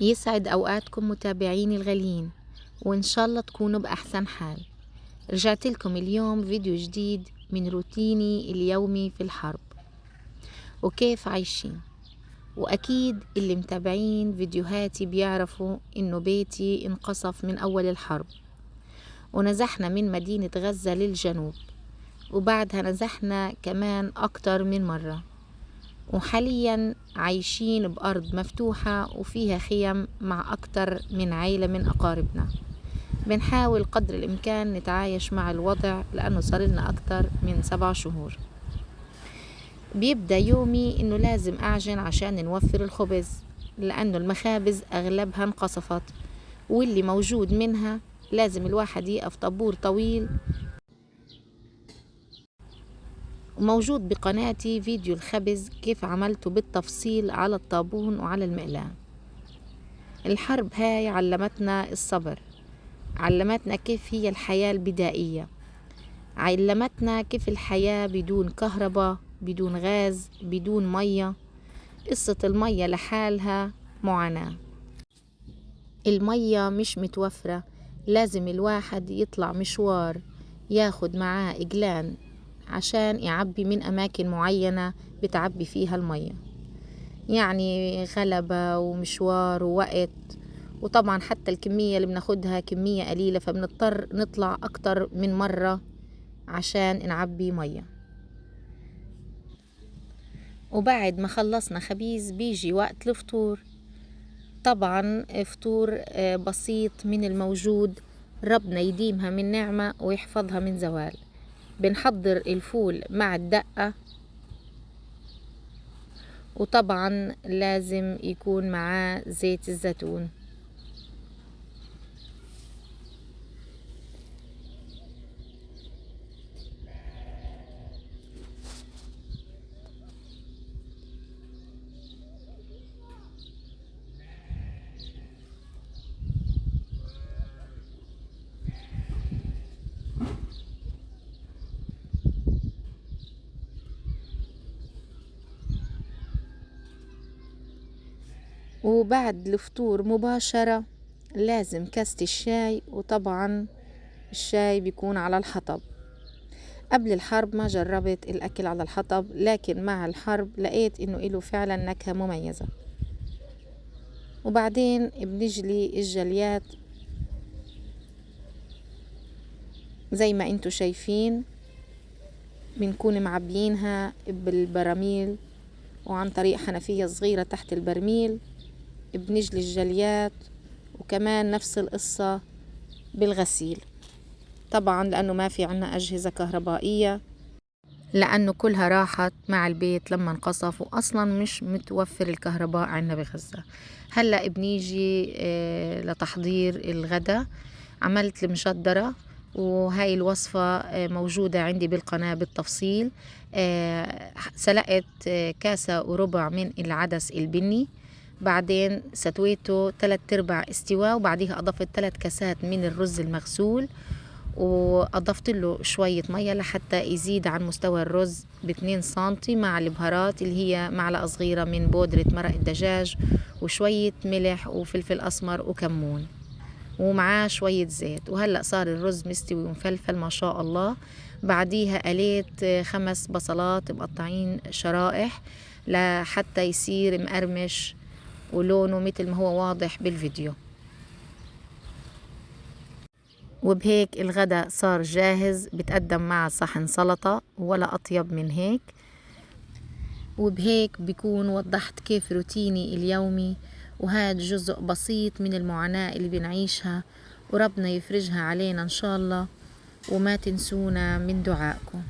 يسعد أوقاتكم متابعيني الغاليين، وإن شاء الله تكونوا بأحسن حال. رجعت لكم اليوم فيديو جديد من روتيني اليومي في الحرب وكيف عايشين. وأكيد اللي متابعين فيديوهاتي بيعرفوا إنه بيتي انقصف من أول الحرب، ونزحنا من مدينة غزة للجنوب، وبعدها نزحنا كمان أكتر من مرة، وحاليا عايشين بأرض مفتوحة وفيها خيم مع أكتر من عيلة من أقاربنا. بنحاول قدر الإمكان نتعايش مع الوضع لأنه صار لنا أكتر من 7 شهور. بيبدأ يومي إنه لازم أعجن عشان نوفر الخبز، لأنه المخابز أغلبها انقصفت، واللي موجود منها لازم الواحد يقف طابور طويل. وموجود بقناتي فيديو الخبز كيف عملته بالتفصيل على الطابون وعلى المقلاة. الحرب هاي علمتنا الصبر، علمتنا كيف هي الحياة البدائية، علمتنا كيف الحياة بدون كهرباء، بدون غاز، بدون مية. قصة المية لحالها معاناة. المية مش متوفرة، لازم الواحد يطلع مشوار ياخد معاه إقلان عشان يعبي من أماكن معينة بتعبي فيها المية. يعني غلبة ومشوار ووقت، وطبعا حتى الكمية اللي بناخدها كمية قليلة، فبنضطر نطلع أكتر من مرة عشان نعبي مية. وبعد ما خلصنا خبيز بيجي وقت الفطور. طبعا فطور بسيط من الموجود، ربنا يديمها من نعمة ويحفظها من زوال. بنحضر الفول مع الدقة، وطبعا لازم يكون معاه زيت الزيتون. وبعد الفطور مباشرة لازم كاسة الشاي، وطبعا الشاي بيكون على الحطب. قبل الحرب ما جربت الأكل على الحطب، لكن مع الحرب لقيت إنه إله فعلا نكهة مميزة. وبعدين بنجلي الجليات زي ما انتو شايفين، بنكون معبيينها بالبراميل، وعن طريق حنفية صغيرة تحت البرميل بنجلي الجليات. وكمان نفس القصة بالغسيل، طبعا لأنه ما في عنا أجهزة كهربائية، لأنه كلها راحت مع البيت لما انقصف، وأصلا مش متوفر الكهرباء عنا بغزة. هلأ بنيجي لتحضير الغداء. عملت المشدرة، وهاي الوصفة موجودة عندي بالقناة بالتفصيل. سلقت 1.25 كاسة من العدس البني، بعدين ستويته 3/4 استواء، وبعديها أضفت 3 كاسات من الرز المغسول، وأضفت له شوية مية لحتى يزيد عن مستوى الرز ب2 سنتي، مع البهارات اللي هي معلقة صغيرة من بودرة مرق الدجاج، وشوية ملح وفلفل أسمر وكمون، ومعاه شوية زيت. وهلأ صار الرز مستوي ومفلفل ما شاء الله. بعديها قليت 5 بصلات مقطعين شرائح لحتى يصير مقرمش ولونه مثل ما هو واضح بالفيديو. وبهيك الغداء صار جاهز، بتقدم مع صحن سلطة، ولا أطيب من هيك. وبهيك بكون وضحت كيف روتيني اليومي، وهذا جزء بسيط من المعاناة اللي بنعيشها، وربنا يفرجها علينا إن شاء الله. وما تنسونا من دعائكم.